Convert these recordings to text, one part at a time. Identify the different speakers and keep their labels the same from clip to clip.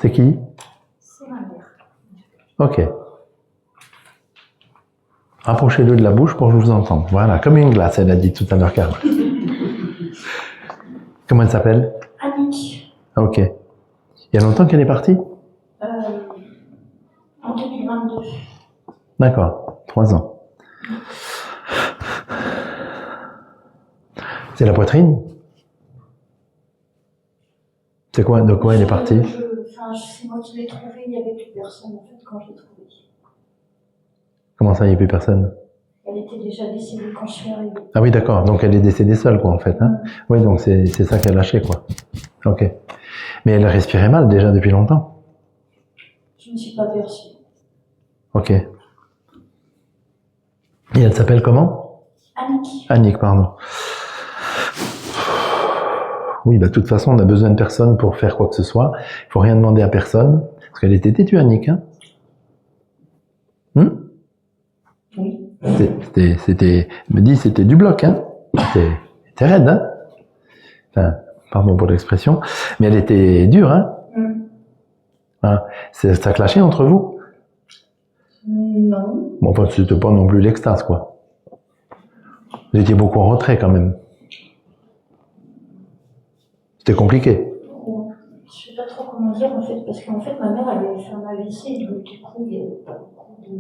Speaker 1: C'est qui?
Speaker 2: C'est ma mère.
Speaker 1: Ok. Rapprochez-le de la bouche pour que je vous entende. Voilà, comme une glace, elle a dit tout à l'heure, Carole. Comment elle s'appelle?
Speaker 2: Annick.
Speaker 1: Ok. Il y a longtemps qu'elle est partie?
Speaker 2: En 2022.
Speaker 1: D'accord, 3 ans. C'est la poitrine? C'est quoi? De quoi elle est partie?
Speaker 2: C'est moi qui l'ai trouvée, il n'y avait plus personne en fait quand je l'ai trouvée.
Speaker 1: Comment ça, il n'y a plus personne?
Speaker 2: Elle était déjà décédée quand je suis arrivée.
Speaker 1: Ah oui, d'accord, donc elle est décédée seule, quoi, en fait. Hein? Oui, donc c'est ça qu'elle a lâché, quoi. Ok. Mais elle respirait mal déjà depuis longtemps?
Speaker 2: Je ne me suis pas aperçue.
Speaker 1: Ok. Et elle s'appelle comment?
Speaker 2: Annick.
Speaker 1: Annick, pardon. Oui, bah, de toute façon, on a besoin de personne pour faire quoi que ce soit. Il faut rien demander à personne. Parce qu'elle était têtue, Annick, hein?
Speaker 2: Oui.
Speaker 1: Elle me dit, c'était du bloc, hein? C'était raide, hein? Enfin, pardon pour l'expression, mais elle était dure, hein? Voilà. Ça clashait entre vous?
Speaker 2: Non.
Speaker 1: Bon, enfin, c'était pas non plus l'extase, quoi. Vous étiez beaucoup en retrait, quand même. C'était compliqué.
Speaker 2: Je sais pas trop comment dire, en fait, parce qu'en fait, ma mère, elle avait fait un AVC, donc du coup, il n'y avait pas beaucoup de...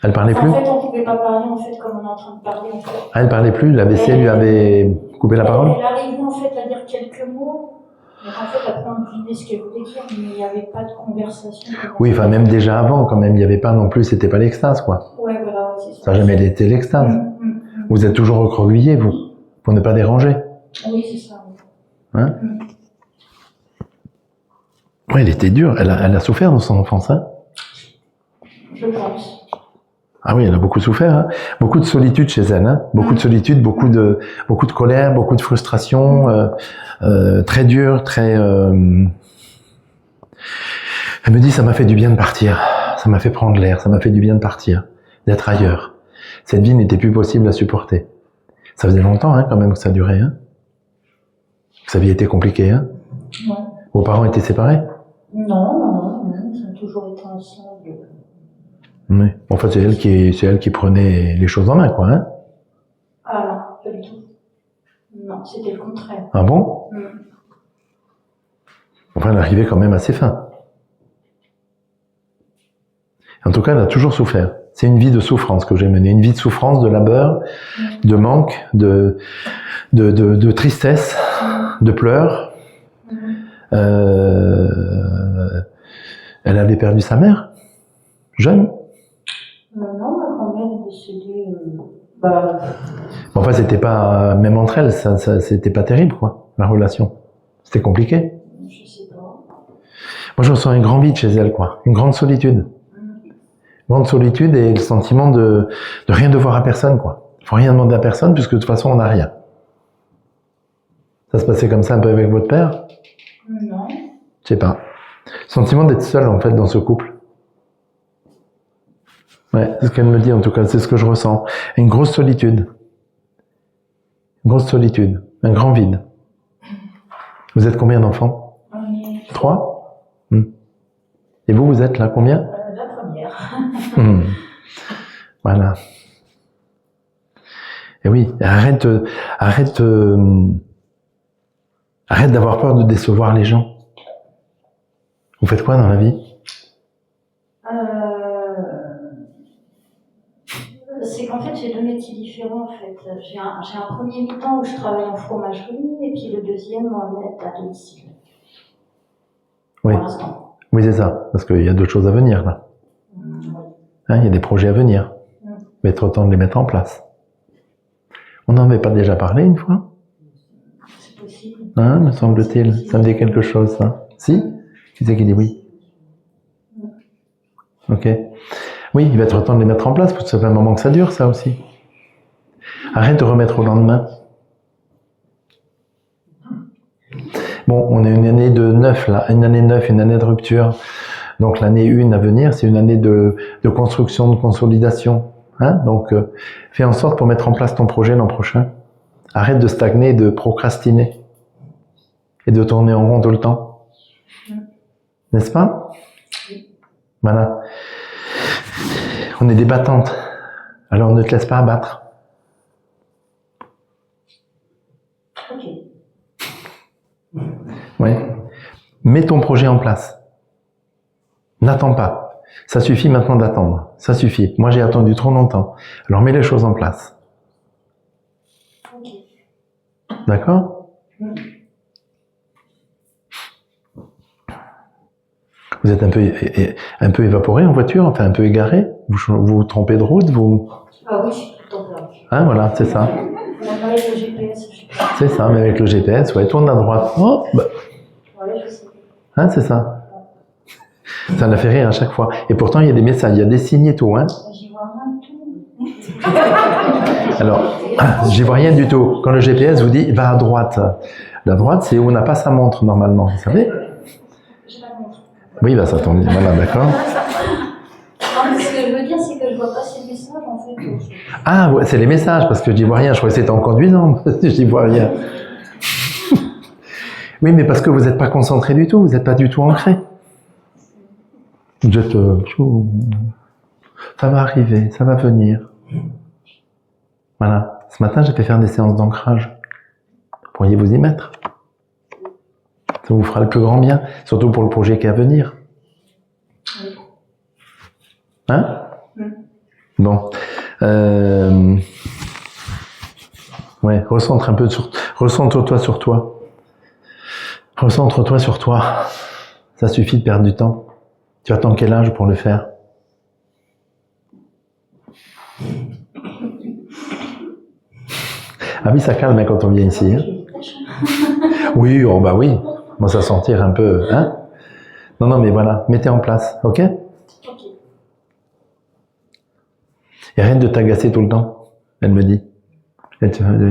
Speaker 1: Elle parlait plus?
Speaker 2: En fait, on ne pouvait pas parler, en fait, comme on est en train de parler, en fait.
Speaker 1: Ah, elle parlait plus? L'AVC lui avait coupé la parole?
Speaker 2: Elle arrivait, en fait, à dire quelques mots. Donc, en fait, après, on devinait ce qu'elle voulait dire, mais il n'y avait pas de conversation.
Speaker 1: Oui, enfin, même déjà avant, quand même, il n'y avait pas non plus, c'était pas l'extase, quoi.
Speaker 2: Ouais, voilà, c'est ça.
Speaker 1: Ça n'a jamais été l'extase. Vous êtes toujours recroquevillé, vous, pour ne pas déranger.
Speaker 2: Oui, c'est ça.
Speaker 1: Hein? Oui, elle était dure. Elle a souffert dans son enfance, hein?
Speaker 2: Je pense.
Speaker 1: Ah oui, elle a beaucoup souffert, hein? Beaucoup de solitude chez elle, hein? Beaucoup de solitude, beaucoup de colère, beaucoup de frustration, très dur, très... Elle me dit, ça m'a fait du bien de partir. Ça m'a fait prendre l'air, ça m'a fait du bien de partir, d'être ailleurs. Cette vie n'était plus possible à supporter. Ça faisait longtemps, hein, quand même, que ça durait, hein? Que sa vie était compliquée, hein?
Speaker 2: Ouais.
Speaker 1: Vos parents étaient séparés?
Speaker 2: Non, ils ont toujours été ensemble.
Speaker 1: Oui. En fait, c'est elle qui prenait les choses en main, quoi, hein?
Speaker 2: Ah non, pas du tout. Non, c'était le contraire.
Speaker 1: Ah bon? Enfin, elle arrivait quand même assez fin. En tout cas, elle a toujours souffert. C'est une vie de souffrance que j'ai menée, une vie de souffrance, de labeur, de manque, de tristesse, de pleurs. Elle avait perdu sa mère, jeune.
Speaker 2: Non, ma grand-mère est décédée.
Speaker 1: Enfin, c'était pas, même entre elles, c'était pas terrible, quoi, la relation. C'était compliqué.
Speaker 2: Je sais pas.
Speaker 1: Moi, je ressens un grand vide chez elle, quoi, une grande solitude. Grande solitude et le sentiment de rien devoir à personne, quoi. Il faut rien demander à personne puisque de toute façon, on n'a rien. Ça se passait comme ça un peu avec votre père?
Speaker 2: Non.
Speaker 1: Je sais pas. Sentiment d'être seul, en fait, dans ce couple. Ouais, c'est ce qu'elle me dit, en tout cas, c'est ce que je ressens. Une grosse solitude. Une grosse solitude. Un grand vide. Vous êtes combien d'enfants?
Speaker 2: On est
Speaker 1: 3? Et vous êtes là combien?
Speaker 2: la première.
Speaker 1: Voilà. Et oui, arrête d'avoir peur de décevoir les gens. Vous faites quoi dans la vie?
Speaker 2: C'est qu'en fait, j'ai 2 métiers différents, en fait. J'ai un premier mi-temps où je travaille en fromagerie, et puis le deuxième en aide à domicile.
Speaker 1: Oui.
Speaker 2: Pour l'instant.
Speaker 1: Oui, c'est ça. Parce qu'il y a d'autres choses à venir, là. Hein, il y a des projets à venir. Mais trop temps de les mettre en place. On n'en avait pas déjà parlé une fois?
Speaker 2: C'est possible.
Speaker 1: Hein, me semble-t-il. Ça me dit quelque chose, ça. Si? Qui c'est qui dit oui? Ok. Oui, il va être temps de les mettre en place, parce que ça fait un moment que ça dure, ça aussi. Arrête de remettre au lendemain. Bon, on a une année de neuf, là. Une année neuve, une année de rupture. Donc l'année 1 à venir, c'est une année de construction, de consolidation. Hein? Donc, fais en sorte pour mettre en place ton projet l'an prochain. Arrête de stagner, de procrastiner. Et de tourner en rond tout le temps. N'est-ce pas? Voilà. On est des battantes. Alors ne te laisse pas abattre.
Speaker 2: Ok.
Speaker 1: Oui. Mets ton projet en place. N'attends pas. Ça suffit maintenant d'attendre. Ça suffit. Moi, j'ai attendu trop longtemps. Alors mets les choses en place.
Speaker 2: Ok.
Speaker 1: D'accord? Vous êtes un peu évaporé en voiture, enfin un peu égaré. Vous vous trompez de route, vous...
Speaker 2: Ah oui, je suis tout le temps perdu.
Speaker 1: Hein, voilà, c'est ça.
Speaker 2: On a parlé de GPS, je sais pas.
Speaker 1: C'est ça, mais avec le GPS, ouais, tourne à droite. Oh, bah.
Speaker 2: Ouais, je sais.
Speaker 1: Hein, c'est ça. Ça l'a fait rire à chaque fois. Et pourtant, il y a des messages, il y a des signes et tout. Hein.
Speaker 2: J'y vois rien du tout.
Speaker 1: Alors, j'y vois rien du tout. Quand le GPS vous dit, va à droite. La droite, c'est où on n'a pas sa montre normalement, vous savez?
Speaker 2: J'ai pas de montre.
Speaker 1: Oui, bah ça tombe bien. Voilà, d'accord.
Speaker 2: Non, mais ce que je veux dire, c'est que je vois pas ces messages, en fait.
Speaker 1: Ah, ouais, c'est les messages, parce que je n'y vois rien. Je croyais que c'était en conduisant. Je n'y vois rien. Oui, mais parce que vous n'êtes pas concentré du tout, vous n'êtes pas du tout ancré. Vous êtes... ça va arriver, ça va venir. Voilà. Ce matin, j'ai fait faire des séances d'ancrage. Vous pourriez vous y mettre. Ça vous fera le plus grand bien, surtout pour le projet qui est à venir. Hein? Bon. Ouais, recentre-toi sur toi. Recentre-toi sur toi. Ça suffit de perdre du temps. Tu attends quel âge pour le faire? Ah oui, ça calme hein, quand on vient ici. Hein. Oui, oh bah oui. Moi, ça sentir un peu, hein? Non, mais voilà, mettez en place, ok?
Speaker 2: Ok.
Speaker 1: Et arrête de t'agacer tout le temps, elle me dit.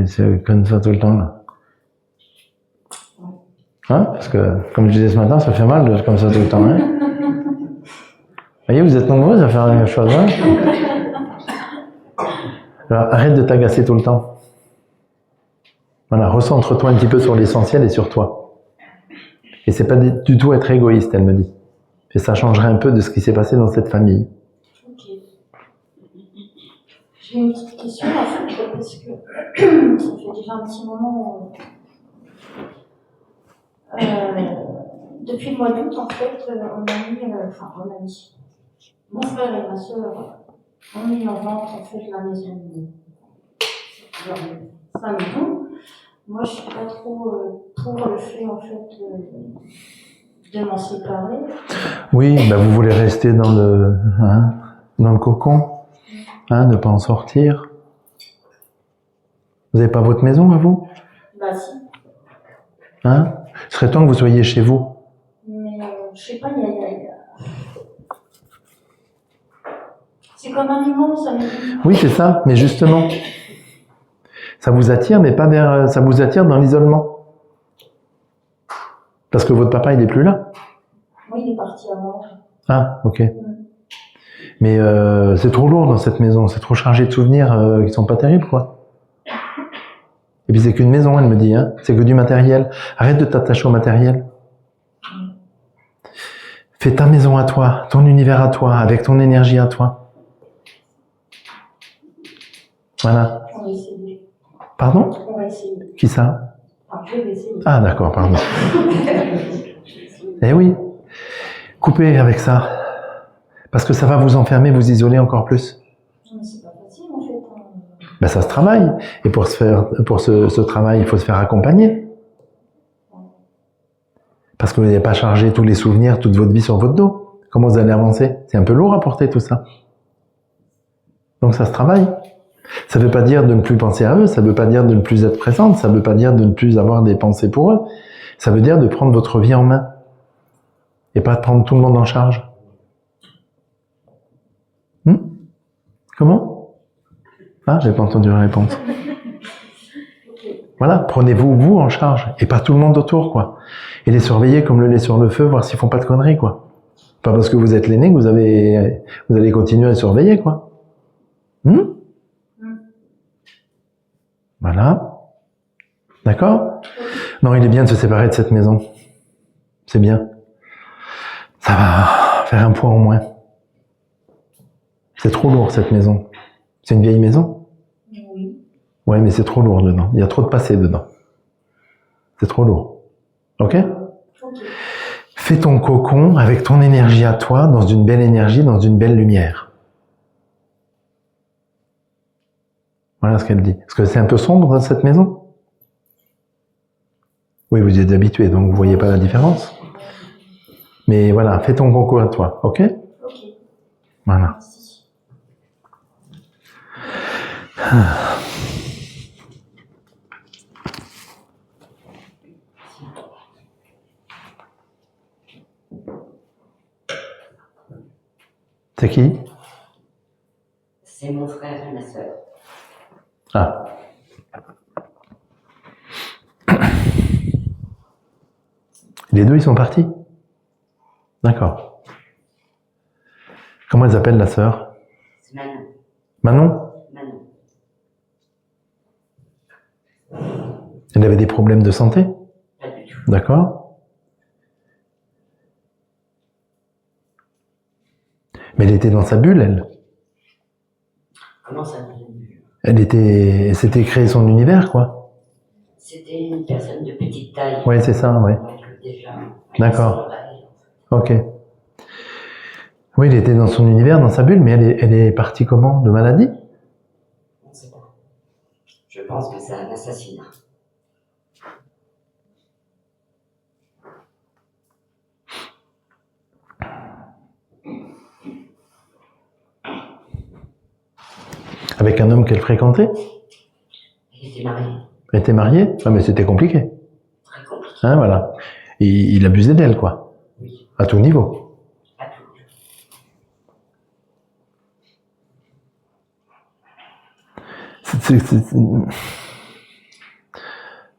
Speaker 1: C'est comme ça tout le temps, là. Hein? Parce que, comme je disais ce matin, ça fait mal d'être comme ça tout le temps, hein? Vous voyez, vous êtes nombreux à faire la même chose, hein? Alors, arrête de t'agacer tout le temps. Voilà, recentre-toi un petit peu sur l'essentiel et sur toi. Et c'est pas du tout être égoïste, elle me dit. Et ça changerait un peu de ce qui s'est passé dans cette famille.
Speaker 2: Ok. J'ai une petite question, en fait, parce que ça fait déjà un petit moment. Depuis le mois d'août, en fait, on a mis, mon frère et ma soeur ont mis en vente, en fait, la maison, sa maison. Moi, je suis pas trop pour le fait, en fait, de m'en séparer.
Speaker 1: Oui, bah vous voulez rester dans le cocon, hein, ne pas en sortir. Vous n'avez pas votre maison à vous?
Speaker 2: Bah si.
Speaker 1: Hein? Ce serait temps que vous soyez chez vous.
Speaker 2: Mais je sais pas, c'est comme un aimant, ça me dit.
Speaker 1: Oui, c'est ça, mais justement, ça vous attire, mais pas vers, ça vous attire dans l'isolement. Parce que votre papa, il n'est plus là.
Speaker 2: Oui, il est parti à mort.
Speaker 1: Ah, ok. Mais c'est trop lourd dans cette maison, c'est trop chargé de souvenirs qui sont pas terribles, quoi. Et puis c'est qu'une maison, elle me dit, hein. C'est que du matériel. Arrête de t'attacher au matériel. Fais ta maison à toi, ton univers à toi, avec ton énergie à toi. Voilà.
Speaker 2: On va essayer.
Speaker 1: Pardon?
Speaker 2: On va essayer.
Speaker 1: Qui ça?
Speaker 2: Enfin, je vais essayer.
Speaker 1: Ah d'accord, pardon. Eh oui. Coupez avec ça. Parce que ça va vous enfermer, vous isoler encore plus.
Speaker 2: Non, mais c'est pas facile, en fait.
Speaker 1: Ben ça se travaille. Et pour ce travail, il faut se faire accompagner. Parce que vous n'avez pas chargé tous les souvenirs, toute votre vie sur votre dos. Comment vous allez avancer? C'est un peu lourd à porter tout ça. Donc ça se travaille. Ça ne veut pas dire de ne plus penser à eux, ça ne veut pas dire de ne plus être présente, ça ne veut pas dire de ne plus avoir des pensées pour eux. Ça veut dire de prendre votre vie en main. Et pas de prendre tout le monde en charge. Comment? Ah, j'ai pas entendu la réponse. Voilà, prenez-vous, vous, en charge, et pas tout le monde autour, quoi. Et les surveiller comme le lait sur le feu, voir s'ils font pas de conneries, quoi. Pas parce que vous êtes l'aîné que vous allez continuer à surveiller, quoi. Voilà. D'accord? Non, il est bien de se séparer de cette maison. C'est bien. Ça va faire un poids en moins. C'est trop lourd cette maison. C'est une vieille maison?
Speaker 2: Oui.
Speaker 1: Ouais, mais c'est trop lourd dedans. Il y a trop de passé dedans. C'est trop lourd. Ok?
Speaker 2: Ok.
Speaker 1: Fais ton cocon avec ton énergie à toi, dans une belle énergie, dans une belle lumière. Voilà ce qu'elle dit. Est-ce que c'est un peu sombre dans cette maison? Oui, vous êtes habitué, donc vous voyez pas la différence. Mais voilà, fais ton coco à toi, ok?
Speaker 2: Ok.
Speaker 1: Voilà.
Speaker 2: Merci.
Speaker 1: C'est qui?
Speaker 3: C'est mon frère et ma sœur.
Speaker 1: Ah. Les deux, ils sont partis? D'accord. Comment elle s'appelle, la sœur?
Speaker 3: C'est Manon.
Speaker 1: Manon?
Speaker 3: Manon.
Speaker 1: Elle avait des problèmes de santé?
Speaker 3: Pas du tout.
Speaker 1: D'accord. Mais elle était dans sa bulle, elle.
Speaker 3: Comment ça vous a vu?
Speaker 1: Elle s'était créé son univers, quoi.
Speaker 3: C'était une personne de petite taille.
Speaker 1: Oui, c'est ça, ouais.
Speaker 3: Donc, déjà.
Speaker 1: D'accord. Ok. Oui, elle était dans son univers, dans sa bulle, mais elle est partie comment? De maladie?
Speaker 3: On ne sait pas. Je pense que c'est un assassinat.
Speaker 1: Avec un homme qu'elle fréquentait?
Speaker 3: Il était marié.
Speaker 1: Elle était mariée? Ah, mais c'était compliqué.
Speaker 3: Très compliqué.
Speaker 1: Hein, voilà. Il abusait d'elle, quoi.
Speaker 3: Oui.
Speaker 1: À tout niveau.
Speaker 3: À tout.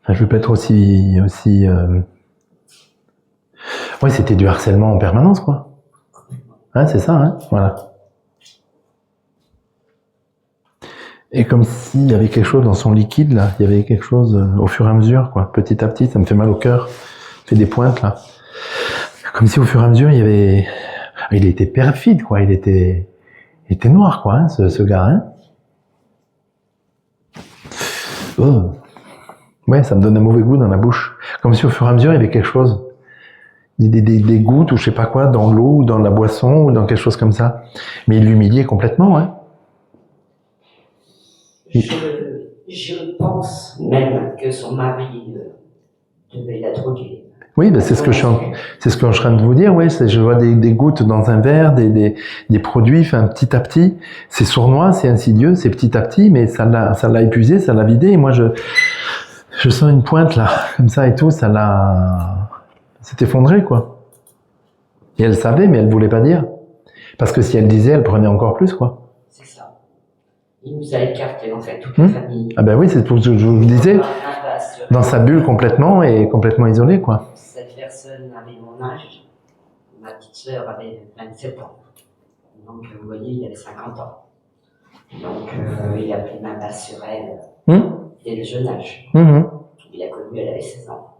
Speaker 1: Je peux pas être aussi. Oui, c'était du harcèlement en permanence, quoi. Hein, c'est ça, hein? Voilà. Et comme s'il y avait quelque chose dans son liquide, là, il y avait quelque chose au fur et à mesure, quoi. Petit à petit, ça me fait mal au cœur. Ça fait des pointes, là. Comme si au fur et à mesure, il y avait... Il était perfide, quoi. Il était noir, quoi, hein, ce gars, hein. Oh. Ouais, ça me donne un mauvais goût dans la bouche. Comme si au fur et à mesure, il y avait quelque chose. Des gouttes ou je sais pas quoi, dans l'eau, ou dans la boisson, ou dans quelque chose comme ça. Mais il l'humiliait complètement, hein.
Speaker 3: Je pense même que son mari devait la droguer.
Speaker 1: Oui, ben c'est ce que je suis en train de vous dire, oui. Je vois des gouttes dans un verre, des produits, enfin, petit à petit. C'est sournois, c'est insidieux, c'est petit à petit, mais ça l'a épuisé, ça l'a vidé, et moi, je sens une pointe, là, comme ça et tout, s'est effondré, quoi. Et elle savait, mais elle voulait pas dire. Parce que si elle disait, elle prenait encore plus, quoi.
Speaker 3: C'est ça. Il nous a écartés, en fait, toute la famille.
Speaker 1: Ah ben oui, c'est pour ce que je vous disais. Dans sa bulle complètement et complètement isolée, quoi.
Speaker 3: Cette personne avait mon âge. Ma petite sœur avait 27 ans. Donc, vous voyez, il avait 50 ans. Donc, il a pris ma place sur elle dès le jeune âge. Il a connu, elle avait 16 ans.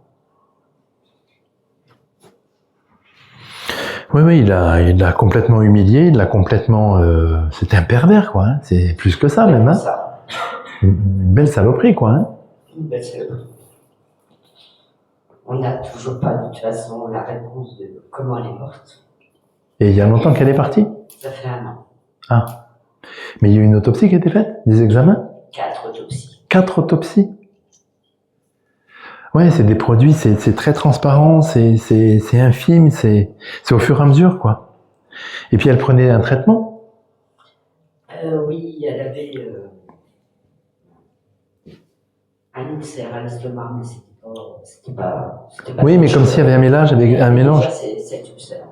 Speaker 1: Oui, il l'a complètement humilié, il l'a complètement... c'était un pervers, quoi. Hein. C'est plus que ça, même. Hein.
Speaker 3: Ça.
Speaker 1: Une belle saloperie, quoi. Hein.
Speaker 3: Une belle saloperie. On n'a toujours pas, de toute façon, la réponse de comment elle est morte.
Speaker 1: Et il y a longtemps qu'elle est partie?
Speaker 3: Ça fait 1 an.
Speaker 1: Ah. Mais il y a eu une autopsie qui a été faite? Des examens?
Speaker 3: 4 autopsies.
Speaker 1: 4 autopsies? Ouais, c'est des produits, c'est très transparent, c'est infime, c'est au fur et à mesure, quoi. Et puis elle prenait un traitement?
Speaker 3: Oui, elle avait un ulcère à l'estomac, mais c'était pas
Speaker 1: oui, mais comme s'il y avait un mélange avec un mélange.
Speaker 3: Déjà, c'est ulcère.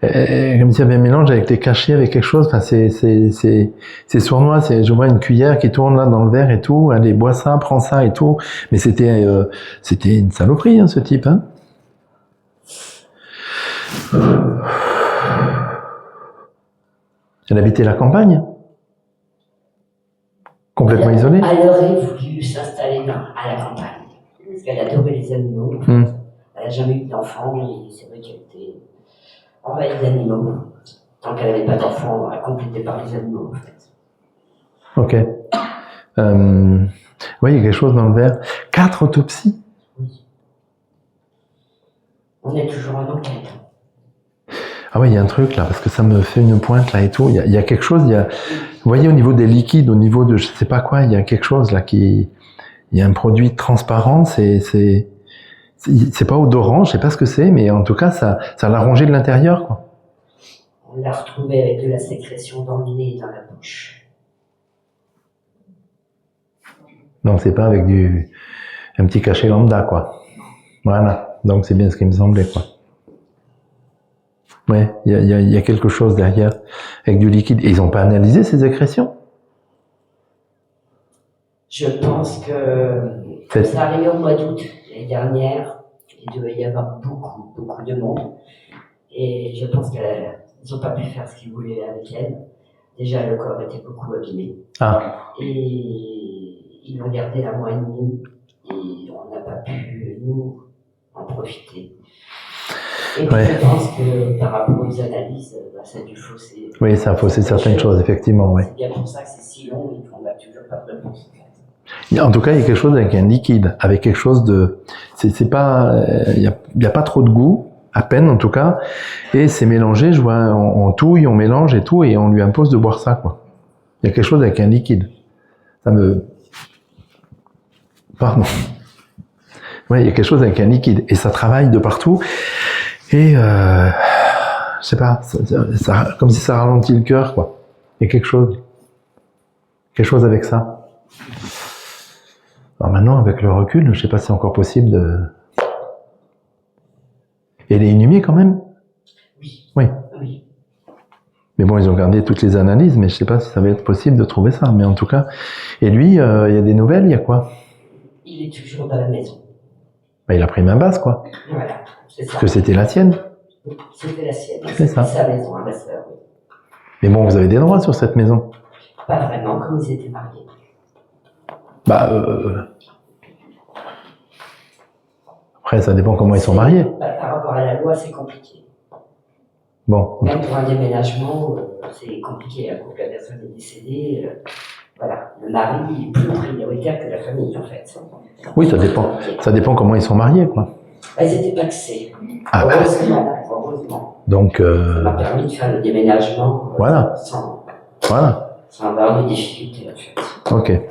Speaker 1: Comme s'il y avait un mélange avec des cachets, avec quelque chose. Enfin, c'est sournois. Je vois une cuillère qui tourne là dans le verre et tout. Allez, bois ça, prends ça et tout. Mais c'était une saloperie, hein, ce type. Hein. Elle habitait la campagne, complètement isolée.
Speaker 3: Elle aurait voulu s'installer à la campagne parce qu'elle adorait les animaux. Elle n'a jamais eu d'enfant et c'est vrai qu'elle était envahie d'animaux. Tant qu'elle n'avait pas d'enfants, elle complétait par les animaux, en fait.
Speaker 1: Ok. Oui, il y a quelque chose dans le verre. 4 autopsies?
Speaker 3: Oui. On est toujours en enquête.
Speaker 1: Ah oui, il y a un truc là, parce que ça me fait une pointe là et tout. Il y a quelque chose, vous voyez, au niveau des liquides, au niveau de je sais pas quoi, il y a quelque chose là il y a un produit transparent, c'est pas odorant, je sais pas ce que c'est, mais en tout cas, ça l'a rongé de l'intérieur, quoi.
Speaker 3: On l'a retrouvé avec de la sécrétion dans le nez et dans la bouche.
Speaker 1: Donc c'est pas avec un petit cachet lambda, quoi. Voilà. Donc c'est bien ce qui me semblait, quoi. Ouais, il y a quelque chose derrière, avec du liquide. Et ils n'ont pas analysé ces sécrétions?
Speaker 3: Je pense que ça arrivait au mois d'août l'année dernière. Il devait y avoir beaucoup de monde. Et je pense qu'ils n'ont pas pu faire ce qu'ils voulaient avec elle. Déjà, le corps était beaucoup abîmé.
Speaker 1: Ah.
Speaker 3: Et ils l'ont gardé un mois et demi. Et on n'a pas pu, nous, en profiter. Et puis, je pense que par rapport aux analyses, ça a dû fausser.
Speaker 1: Oui, ça a faussé certaines choses, effectivement. Oui.
Speaker 3: C'est bien pour ça que c'est si long et qu'on n'a toujours pas de réponse.
Speaker 1: En tout cas, il y a quelque chose avec un liquide, avec quelque chose de... C'est pas... Il y a pas trop de goût, à peine en tout cas, et c'est mélangé, je vois, on touille, on mélange et tout, et on lui impose de boire ça, quoi. Il y a quelque chose avec un liquide. Ça me... Pardon. Ouais, il y a quelque chose avec un liquide, et ça travaille de partout, et je sais pas, ça, comme si ça ralentit le cœur, quoi. Il y a quelque chose avec ça. Alors maintenant, avec le recul, je sais pas si c'est encore possible de... Et elle est inhumée quand même?
Speaker 3: Oui.
Speaker 1: Oui.
Speaker 3: Oui.
Speaker 1: Mais bon, ils ont gardé toutes les analyses, mais je sais pas si ça va être possible de trouver ça. Mais en tout cas, et lui, il y a des nouvelles, il y a quoi?
Speaker 3: Il est toujours dans la maison.
Speaker 1: Bah, il a pris main basse, quoi.
Speaker 3: Voilà, c'est ça.
Speaker 1: Parce que c'était la sienne.
Speaker 3: C'était la sienne.
Speaker 1: C'est ça.
Speaker 3: Sa maison à ma sœur.
Speaker 1: Mais bon, vous avez des droits sur cette maison.
Speaker 3: Pas vraiment, comme ils étaient mariés.
Speaker 1: Bah, après, ça dépend comment ils sont mariés.
Speaker 3: Par rapport à la loi, c'est compliqué.
Speaker 1: Bon.
Speaker 3: Même pour un déménagement, c'est compliqué. Quand la personne est décédée, voilà, le mari est plus prioritaire que la famille, en fait.
Speaker 1: Oui, ça dépend. Ça dépend comment ils sont mariés, quoi.
Speaker 3: Bah, ils étaient paxés.
Speaker 1: Ah, bah.
Speaker 3: Heureusement.
Speaker 1: Donc,
Speaker 3: ça m'a permis de faire le déménagement
Speaker 1: voilà.
Speaker 3: sans avoir de difficultés, en fait.
Speaker 1: Ok.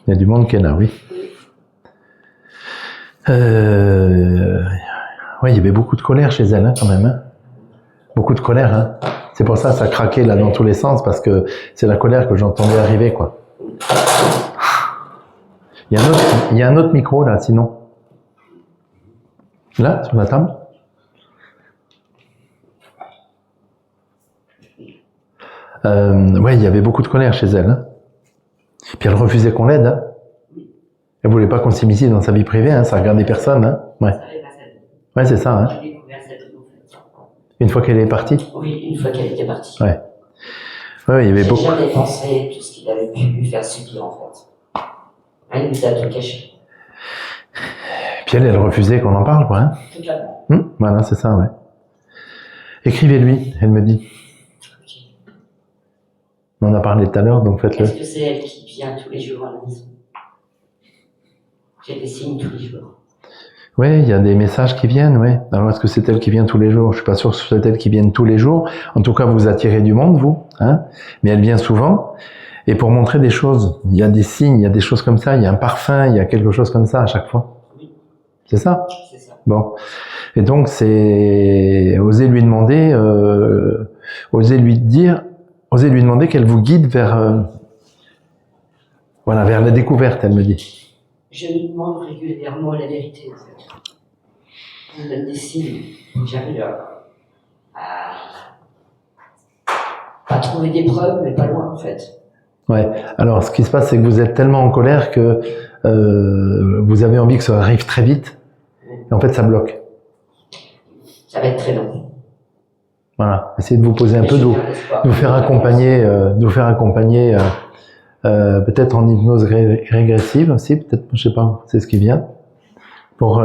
Speaker 1: Il y a du monde qui est là, oui. Oui, il y avait beaucoup de colère chez elle, hein, quand même. Hein. Beaucoup de colère. Hein. C'est pour ça que ça craquait là dans tous les sens, parce que c'est la colère que j'entendais arriver, quoi. Il y a un autre micro là, sinon. Là, sur la table. Ouais, il y avait beaucoup de colère chez elle. Hein. Puis elle refusait qu'on l'aide. Hein. Elle voulait pas qu'on s'immisce dans sa vie privée, hein, ça regardait personne. Hein. Ouais. Ouais, c'est ça. Hein. Une fois qu'elle est partie.
Speaker 3: Oui, une fois qu'elle était partie.
Speaker 1: Ouais. Ouais, il y avait beaucoup.
Speaker 3: J'ai jamais pensé tout ce qu'il avait pu lui faire subir, en fait. Elle nous a tout caché.
Speaker 1: Puis elle refusait qu'on en parle, quoi. Hein.
Speaker 3: Totalement.
Speaker 1: Voilà, c'est ça, ouais. Écrivez-lui, elle me dit. On en a parlé tout à l'heure, donc faites-le.
Speaker 3: Est-ce que c'est elle qui vient tous les jours à la maison? J'ai des signes tous les jours.
Speaker 1: Oui, il y a des messages qui viennent, oui. Alors, est-ce que c'est elle qui vient tous les jours? Je suis pas sûr que c'est elle qui vienne tous les jours. En tout cas, vous attirez du monde, vous, hein. Mais elle vient souvent. Et pour montrer des choses, il y a des signes, il y a des choses comme ça, il y a un parfum, il y a quelque chose comme ça à chaque fois.
Speaker 3: Oui.
Speaker 1: C'est ça?
Speaker 3: C'est ça.
Speaker 1: Bon. Et donc, c'est oser lui demander, oser lui demander qu'elle vous guide vers, voilà, vers la découverte, elle me dit.
Speaker 3: Je lui demande régulièrement la vérité, en fait. On me donne des signes. J'arrive à trouver des preuves, mais pas loin, en fait.
Speaker 1: Ouais. Alors, ce qui se passe, c'est que vous êtes tellement en colère que vous avez envie que ça arrive très vite. Et en fait, ça bloque.
Speaker 3: Ça va être très long.
Speaker 1: Voilà. Essayez de vous poser un peu, de vous faire accompagner peut-être en hypnose régressive aussi, peut-être, je sais pas, c'est ce qui vient, pour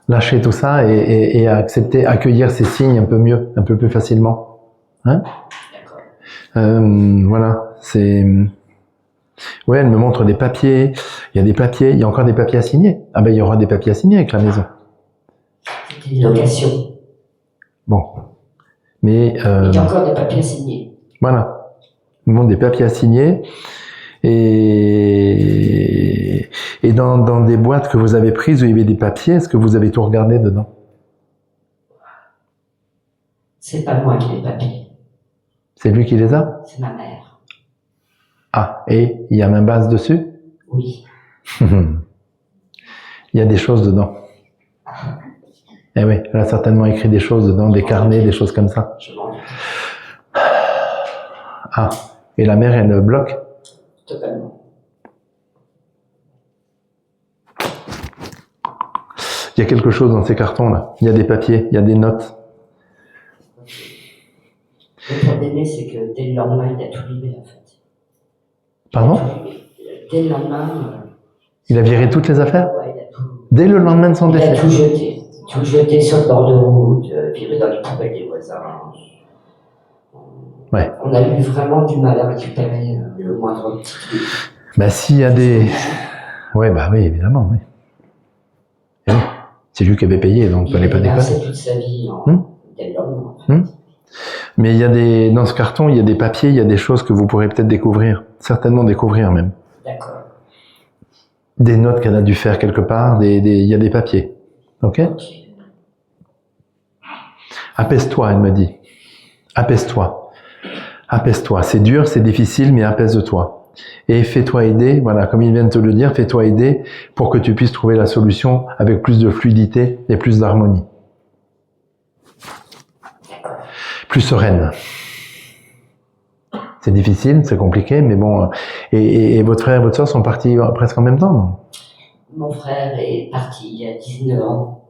Speaker 1: lâcher tout ça et accepter, accueillir ces signes un peu mieux, un peu plus facilement. Hein? Voilà, c'est... Ouais, elle me montre des papiers, il y a des papiers, il y a encore des papiers à signer. Ah ben, il y aura des papiers à signer avec la maison.
Speaker 3: C'était une location.
Speaker 1: Bon. Mais...
Speaker 3: Il y a encore des papiers à signer.
Speaker 1: Voilà. Elle me montre des papiers à signer. Et dans des boîtes que vous avez prises où il y avait des papiers, est-ce que vous avez tout regardé dedans?
Speaker 3: C'est pas moi qui ai les papiers.
Speaker 1: C'est lui qui les a?
Speaker 3: C'est ma mère.
Speaker 1: Ah, et il y a ma base dessus?
Speaker 3: Oui.
Speaker 1: Il y a des choses dedans. Eh oui, elle a certainement écrit des choses dedans, des carnets, des choses comme ça.
Speaker 3: Je m'en doute.
Speaker 1: Ah, et la mère, elle bloque?
Speaker 3: Totalement.
Speaker 1: Il y a quelque chose dans ces cartons-là. Il y a des papiers, il y a des notes.
Speaker 3: Le problème, c'est que dès le lendemain, il a tout livré, en fait.
Speaker 1: Pardon?
Speaker 3: Dès le lendemain...
Speaker 1: Il a viré toutes les affaires?
Speaker 3: Ouais, il a tout...
Speaker 1: Dès le lendemain de son
Speaker 3: Il a
Speaker 1: décès?
Speaker 3: tout jeté. Tout jeté sur le bord de route, viré dans les poubelles des voisins.
Speaker 1: Ouais.
Speaker 3: On a eu vraiment du mal à récupérer le moindre petit truc.
Speaker 1: Bah, s'il y a des... Ouais, bah oui, évidemment, oui. Et oui. C'est lui qui avait payé, donc il fallait pas déconner.
Speaker 3: passé toute sa vie dès le lendemain, en fait.
Speaker 1: Mais il y a des... Dans ce carton, il y a des papiers, il y a des choses que vous pourrez peut-être découvrir. Certainement découvrir, même.
Speaker 3: D'accord.
Speaker 1: Des notes qu'elle a dû faire quelque part, il y a des papiers. Ok? Apaise-toi, elle me dit. Apaise-toi. Apaise-toi. C'est dur, c'est difficile, mais apaise-toi. Et fais-toi aider, voilà, comme il vient de te le dire, fais-toi aider pour que tu puisses trouver la solution avec plus de fluidité et plus d'harmonie. Plus sereine. C'est difficile, c'est compliqué, mais bon. Et votre frère et votre soeur sont partis presque en même temps, non?
Speaker 3: Mon frère est parti il y a 19 ans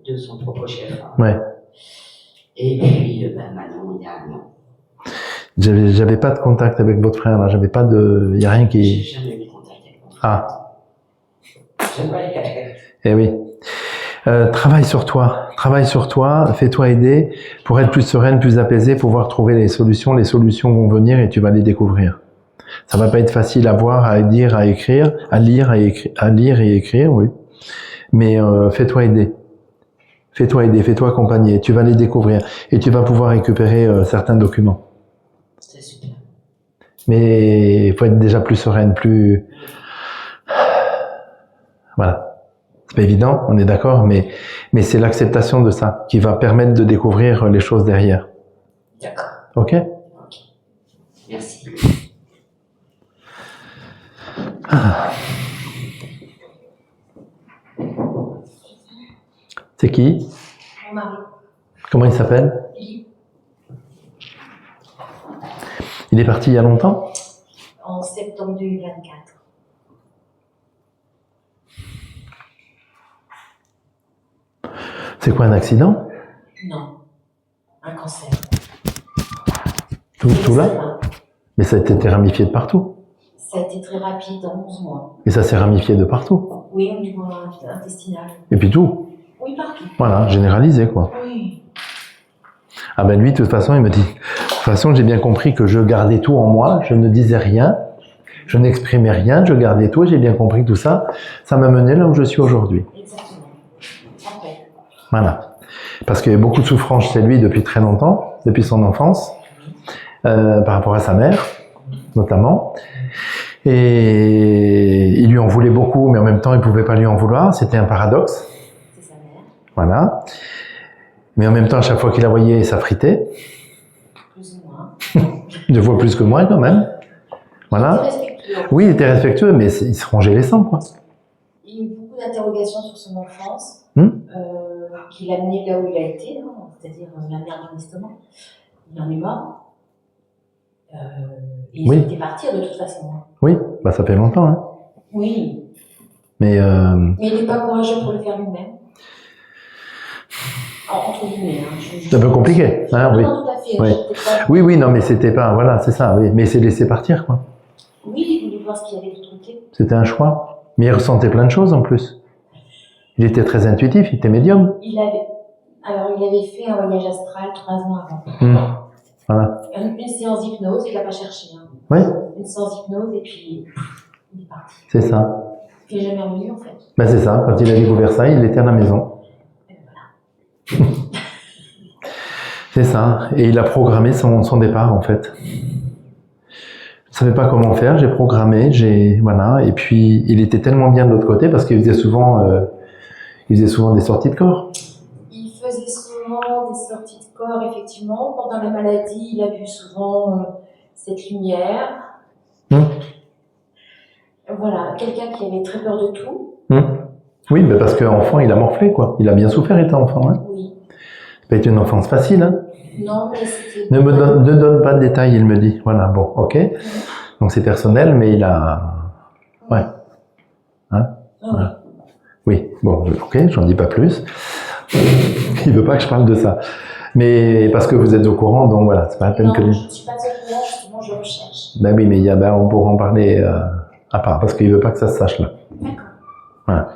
Speaker 3: de son propre chef.
Speaker 1: Ouais.
Speaker 3: Et puis, maintenant, il y a un an.
Speaker 1: J'avais pas de contact avec votre frère, là. J'avais pas de... Il y a rien
Speaker 3: J'ai
Speaker 1: qui...
Speaker 3: jamais eu de contact avec mon frère.
Speaker 1: Ah.
Speaker 3: J'aimerais.
Speaker 1: Eh oui. Travaille sur toi, fais-toi aider pour être plus sereine, plus apaisée, pouvoir trouver les solutions. Les solutions vont venir et tu vas les découvrir. Ça va pas être facile à voir, à dire, à écrire, à lire et écrire, oui. Mais fais-toi aider. Fais-toi aider, fais-toi accompagner. Tu vas les découvrir et tu vas pouvoir récupérer certains documents.
Speaker 3: C'est super.
Speaker 1: Mais il faut être déjà plus sereine, plus... Voilà. C'est pas évident, on est d'accord, mais c'est l'acceptation de ça qui va permettre de découvrir les choses derrière.
Speaker 3: D'accord.
Speaker 1: Ok?
Speaker 3: Ok. Merci.
Speaker 1: Ah. C'est qui?
Speaker 2: Mon mari.
Speaker 1: Comment il s'appelle?
Speaker 2: Philippe,
Speaker 1: Il est parti il y a longtemps?
Speaker 2: en septembre 2024.
Speaker 1: C'est quoi, un accident?
Speaker 2: Non, un cancer.
Speaker 1: Tout là? Mais ça a été ramifié de partout.
Speaker 2: Ça a été très rapide, en 11 mois.
Speaker 1: Et ça s'est ramifié de partout.
Speaker 2: Oui, au niveau intestinal.
Speaker 1: Et puis tout.
Speaker 2: Oui, partout.
Speaker 1: Voilà, généralisé quoi.
Speaker 2: Oui.
Speaker 1: Ah ben lui, de toute façon, il me dit, de toute façon, j'ai bien compris que je gardais tout en moi, je ne disais rien, je n'exprimais rien, je gardais tout, j'ai bien compris tout ça. Ça m'a mené là où je suis aujourd'hui.
Speaker 2: Exactement. Après.
Speaker 1: Voilà. Parce qu'il y a beaucoup de souffrance chez lui depuis très longtemps, depuis son enfance, par rapport à sa mère, notamment. Et il lui en voulait beaucoup, mais en même temps, il pouvait pas lui en vouloir. C'était un paradoxe.
Speaker 2: C'est sa mère.
Speaker 1: Voilà. Mais en même temps, à chaque fois qu'il la voyait, ça fritait.
Speaker 2: Plus ou moins.
Speaker 1: 2 fois plus que moi, quand même. Voilà.
Speaker 2: Respectueux.
Speaker 1: Oui, il était respectueux, mais il se rongeait les sangs, quoi.
Speaker 2: Il y a eu beaucoup d'interrogations sur son enfance,
Speaker 1: Hmm.
Speaker 2: qui l'a amené là où il a été, hein, c'est-à-dire la merde dans l'estomac. Il en est mort. Et il
Speaker 1: Oui.
Speaker 2: était partir de toute façon. Hein.
Speaker 1: Oui, bah ça fait longtemps, hein.
Speaker 2: Oui.
Speaker 1: Mais
Speaker 2: Mais il n'est pas courageux pour le faire lui-même. Entre guillemets. Hein,
Speaker 1: C'est un peu compliqué, hein, oui.
Speaker 2: Non, tout à fait.
Speaker 1: Oui.
Speaker 2: J'étais pas-
Speaker 1: Oui, oui, non, mais c'était pas, voilà, c'est ça, oui. Mais c'est laissé partir, quoi.
Speaker 2: Oui, il voulait voir ce qu'il y avait de l'autre côté.
Speaker 1: C'était un choix. Mais il ressentait plein de choses en plus. Il était très intuitif, il était médium.
Speaker 2: Alors, il avait fait un voyage astral 3 ans avant.
Speaker 1: Voilà.
Speaker 2: Une séance d'hypnose, il n'a pas cherché. Hein.
Speaker 1: Oui,
Speaker 2: Une séance d'hypnose et puis il est parti.
Speaker 1: c'est ça.
Speaker 2: Il n'est jamais revenu en fait.
Speaker 1: Ben c'est ça. Quand il a découvert ça, il était à la maison.
Speaker 2: Et voilà.
Speaker 1: C'est ça. Et il a programmé son départ, en fait. Je savais pas comment faire, j'ai programmé, voilà. Et puis, il était tellement bien de l'autre côté parce qu'il faisait souvent des sorties de corps.
Speaker 2: Il faisait souvent des sorties de corps, effectivement. Pendant la maladie, il a vu souvent cette lumière. Voilà, quelqu'un qui avait très peur de tout.
Speaker 1: Oui, ben parce qu'enfant, il a morflé, quoi. Il a bien souffert étant enfant. Hein.
Speaker 2: Oui.
Speaker 1: C'est pas été une enfance facile. Hein.
Speaker 2: Non, mais c'était...
Speaker 1: Ne donne pas de détails, il me dit. Voilà, bon, ok. Donc c'est personnel, mais il a... Ouais. Hein? Voilà. Oui, bon, ok, j'en dis pas plus. Il veut pas que je parle de ça. Mais parce que vous êtes au courant, donc voilà, c'est pas la peine que...
Speaker 2: Non, je ne suis pas au courant, justement, je recherche.
Speaker 1: Ben oui, mais on pourra en parler à part, parce qu'il veut pas que ça se sache là.
Speaker 2: D'accord.
Speaker 1: Voilà.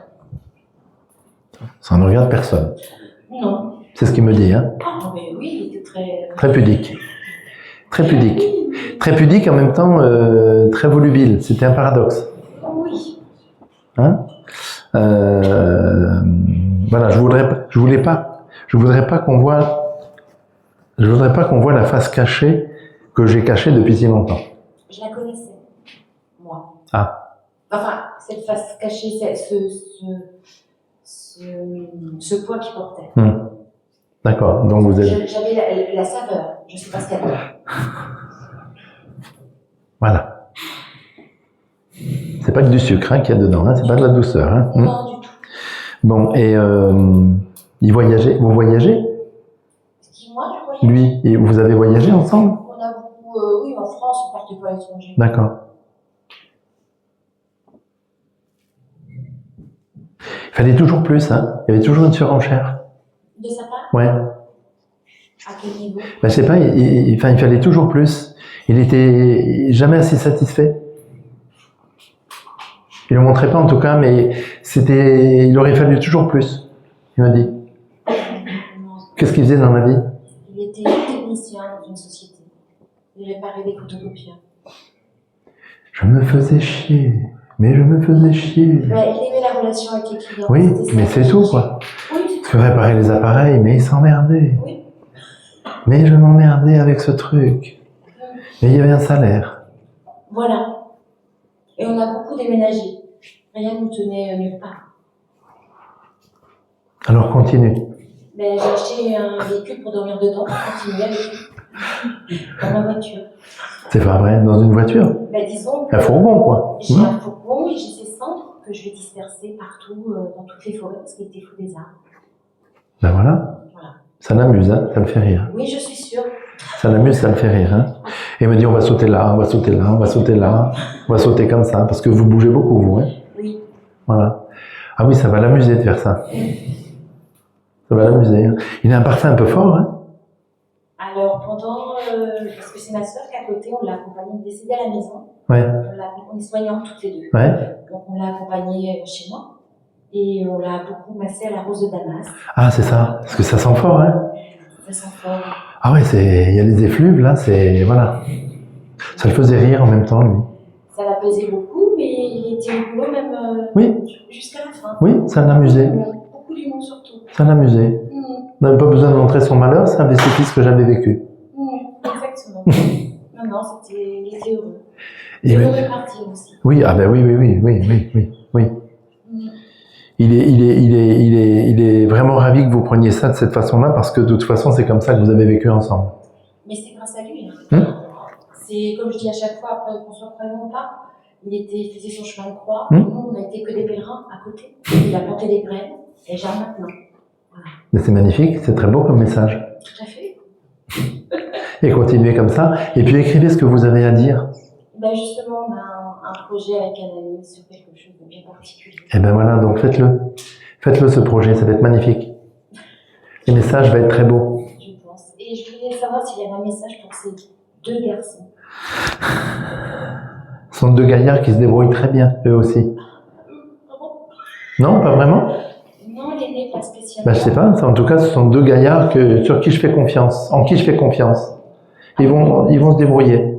Speaker 1: Ça ne regarde personne.
Speaker 2: Non.
Speaker 1: C'est ce qu'il me dit, hein.
Speaker 2: Ah, mais oui, il était très...
Speaker 1: Très pudique. Très pudique. Très pudique en même temps très volubile. C'était un paradoxe.
Speaker 2: Oui.
Speaker 1: Hein voilà, je voudrais pas qu'on voit la face cachée que j'ai cachée depuis si longtemps.
Speaker 2: Je la connaissais, moi.
Speaker 1: Ah.
Speaker 2: Enfin, cette face cachée, ce poids qu'il portait.
Speaker 1: D'accord, donc vous êtes...
Speaker 2: J'avais la saveur, je ne sais pas ce qu'elle a.
Speaker 1: Voilà. C'est pas que du sucre hein, qu'il y a dedans, hein, c'est pas de la douceur. Hein.
Speaker 2: Non, du tout.
Speaker 1: Bon, et il voyageait, vous voyagez?
Speaker 2: Moi, je voyage.
Speaker 1: Lui, et vous avez voyagé ensemble?
Speaker 2: On a beaucoup, oui, en France, on partait pas à l'étranger.
Speaker 1: D'accord. Il fallait toujours plus, hein. Il y avait toujours une surenchère.
Speaker 2: De sa part?
Speaker 1: Ouais.
Speaker 2: À quel niveau?
Speaker 1: Ben, je sais pas, il fallait toujours plus. Il était jamais assez satisfait. Il le montrait pas en tout cas, mais il aurait fallu toujours plus. Il m'a dit. Qu'est-ce qu'il faisait dans la vie?
Speaker 2: Il était technicien dans une société. Il réparait des photocopieurs.
Speaker 1: Je me faisais chier. Mais je me faisais chier.
Speaker 2: Ouais, il aimait la relation avec les clients.
Speaker 1: Oui, mais c'est tout, quoi.
Speaker 2: Oui, c'est
Speaker 1: Parce que réparer les appareils, mais il s'emmerdait.
Speaker 2: Oui.
Speaker 1: Mais je m'emmerdais avec ce truc. Mais il y avait un salaire.
Speaker 2: Voilà. Et on a beaucoup déménagé. Rien ne nous tenait nulle part.
Speaker 1: Alors continue.
Speaker 2: Mais j'ai acheté un véhicule pour dormir dedans, pour continuer avec lui. Dans ma voiture.
Speaker 1: C'est pas vrai, dans une voiture?
Speaker 2: Ben, disons que
Speaker 1: Un fourgon, quoi.
Speaker 2: j'ai un fourgon et j'ai ses cendres que je vais disperser partout, dans toutes les forêts, parce qu'il était fou des arbres.
Speaker 1: Ben voilà.
Speaker 2: Voilà.
Speaker 1: Ça l'amuse, hein, ça le fait rire.
Speaker 2: Oui, je suis sûre.
Speaker 1: Ça l'amuse, ça le fait rire. Hein. Et il me dit on va sauter là, on va sauter là, on va sauter là, on va sauter comme ça, parce que vous bougez beaucoup, vous. Hein.
Speaker 2: Oui.
Speaker 1: Voilà. Ah oui, ça va l'amuser de faire ça. Ça va l'amuser. Hein. Il a un parfum un peu fort. Hein.
Speaker 2: Alors, parce que c'est ma soeur qui est à côté, on l'a accompagnée, elle est décédée à la maison.
Speaker 1: Ouais.
Speaker 2: On est soignantes toutes les deux.
Speaker 1: Ouais.
Speaker 2: Donc, on l'a accompagnée chez moi. Et on l'a beaucoup massée à la rose de Damas.
Speaker 1: Ah, c'est ça. Parce que ça sent fort, hein.
Speaker 2: Ça sent fort.
Speaker 1: Ah ouais, il y a les effluves, là, voilà. Ça le faisait rire en même temps, lui.
Speaker 2: Ça l'a pesé beaucoup, mais il était au boulot même
Speaker 1: Oui.
Speaker 2: Jusqu'à la fin.
Speaker 1: Oui, ça l'amusait.
Speaker 2: Beaucoup d'humour surtout.
Speaker 1: Ça l'amusait. On n'avait pas besoin de montrer son malheur, c'est un bénéfice que j'avais vécu.
Speaker 2: Exactement. Non, il était heureux.
Speaker 1: Et
Speaker 2: heureux de partir aussi.
Speaker 1: Oui, ah ben oui. Il est vraiment ravi que vous preniez ça de cette façon-là, parce que de toute façon, c'est comme ça que vous avez vécu ensemble.
Speaker 2: Mais c'est grâce à lui. Hein. C'est comme je dis à chaque fois, après qu'on soit croyant ou pas, il faisait son chemin de croix. Nous, on n'a été que des pèlerins à côté. Il a porté des graines, et j'arrive maintenant. Voilà.
Speaker 1: Mais c'est magnifique, c'est très beau comme message.
Speaker 2: Tout à fait.
Speaker 1: Et continuez comme ça, et puis écrivez ce que vous avez à dire.
Speaker 2: Ben justement, on a un projet avec un ami sur quelque chose de bien particulier.
Speaker 1: Et ben voilà, donc faites-le. Faites-le ce projet, ça va être magnifique. Le message va être très beau.
Speaker 2: Je pense. Et je voulais savoir s'il y avait un message pour ces deux garçons.
Speaker 1: Ce sont deux gaillards qui se débrouillent très bien, eux aussi. Non, pas vraiment?
Speaker 2: Non, l'aîné pas spécialement.
Speaker 1: Ben, je sais pas. En tout cas, ce sont deux gaillards sur qui je fais confiance, en qui je fais confiance. Ils vont se débrouiller.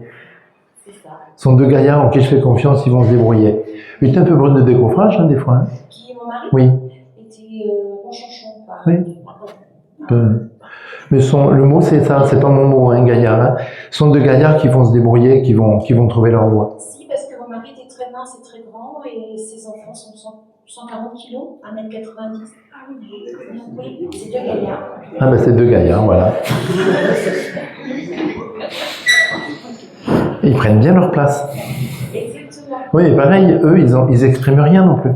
Speaker 2: C'est ça.
Speaker 1: Ce sont deux gaillards en qui je fais confiance, ils vont se débrouiller. Il était un peu brut de décoffrage, hein, des fois. Hein.
Speaker 2: Qui, mon mari?
Speaker 1: Oui.
Speaker 2: Était bon chanchon, quoi.
Speaker 1: Oui. Mais le mot, c'est ça, c'est pas mon mot, hein, gaillard. Hein. Ce sont deux gaillards qui vont se débrouiller, qui vont trouver leur voie.
Speaker 2: Si, parce que mon mari était très mince et très grand, et ses enfants sont 140 kilos, 1m90. Ah oui, c'est deux gaillards.
Speaker 1: Ah ben c'est deux gaillards, voilà. Ils prennent bien leur place.
Speaker 2: Exactement.
Speaker 1: Oui, pareil, eux, ils expriment rien non plus.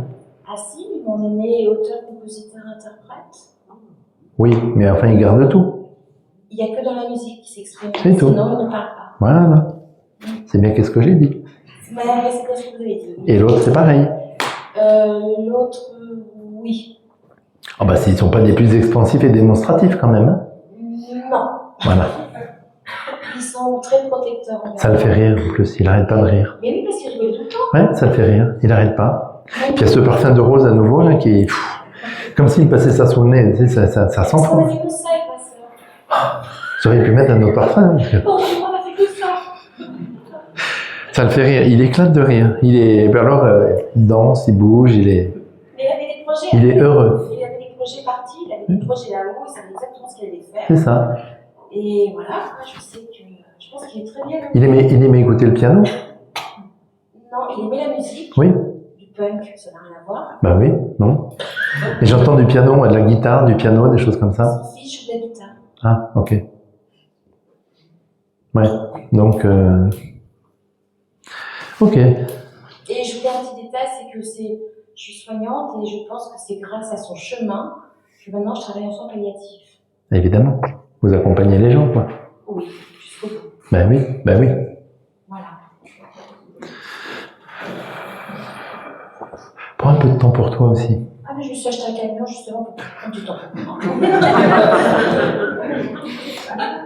Speaker 2: Ah si, mon aîné est auteur, compositeur, interprète.
Speaker 1: Oui, mais enfin, ils gardent tout.
Speaker 2: Il n'y a que dans la musique qui s'exprime.
Speaker 1: C'est tout.
Speaker 2: Sinon, il ne parle pas.
Speaker 1: Voilà. C'est bien qu'est-ce que j'ai dit.
Speaker 2: Mais c'est pas ce que vous avez dit.
Speaker 1: Et l'autre, c'est pareil.
Speaker 2: L'autre, oui.
Speaker 1: Ah bah, s'ils ne sont pas des plus expansifs et démonstratifs quand même. Hein.
Speaker 2: Non.
Speaker 1: Voilà.
Speaker 2: Ils sont très protecteurs.
Speaker 1: Ça le fait rire en plus, il n'arrête pas de rire.
Speaker 2: Mais oui, parce qu'il rigole tout le temps.
Speaker 1: Ouais, ça le fait rire, il n'arrête pas. Puis il y a ce parfum de rose à nouveau, là, qui est... comme s'il passait ça sous le nez, tu sais, ça
Speaker 2: Parce
Speaker 1: sent
Speaker 2: qu'on a
Speaker 1: fort.
Speaker 2: fait que ça, avec ma sœur.
Speaker 1: J'aurais pu mettre un autre parfum. Hein, parce que...
Speaker 2: Oh, on a fait que ça.
Speaker 1: Ça le fait rire, il éclate de rire. Alors, il danse, il bouge,
Speaker 2: Mais il avait des projets.
Speaker 1: il est heureux.
Speaker 2: Il avait des projets partis, il avait des projets là-haut, il savait exactement ce qu'il allait faire.
Speaker 1: C'est ça.
Speaker 2: Et voilà, moi, je sais que. Je pense qu'il est très bien.
Speaker 1: Il aimait écouter le piano.
Speaker 2: Non, il aimait la musique.
Speaker 1: Oui.
Speaker 2: Du punk, ça n'a rien à voir.
Speaker 1: Bah oui, non. Et j'entends du piano, moi, de la guitare, du piano, des choses comme ça.
Speaker 2: Son fils joue de la guitare.
Speaker 1: Ah, ok. Ouais, donc... Ok.
Speaker 2: Et je voulais un petit détail, c'est que je suis soignante et je pense que c'est grâce à son chemin que maintenant je travaille en soins palliatifs.
Speaker 1: Évidemment. Vous accompagnez les gens, quoi.
Speaker 2: Oui, jusqu'au bout.
Speaker 1: Ben oui, ben oui.
Speaker 2: Voilà.
Speaker 1: Prends un peu de temps pour toi aussi.
Speaker 2: Ah, mais je me suis acheté un camion justement pour prendre du temps.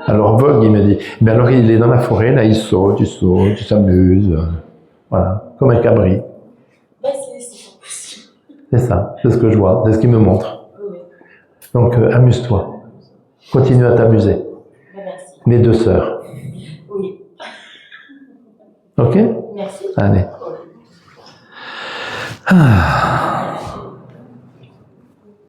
Speaker 1: Alors Vogue, il me dit, mais alors il est dans la forêt, là, il saute, il s'amuse. Voilà, comme un cabri.
Speaker 2: Ben, c'est possible.
Speaker 1: C'est ça, c'est ce que je vois, c'est ce qu'il me montre.
Speaker 2: Oui.
Speaker 1: Donc amuse-toi. Continue à t'amuser.
Speaker 2: Ben, merci.
Speaker 1: Les deux sœurs.
Speaker 2: Oui.
Speaker 1: Ok?
Speaker 2: Merci.
Speaker 1: Allez. Ah.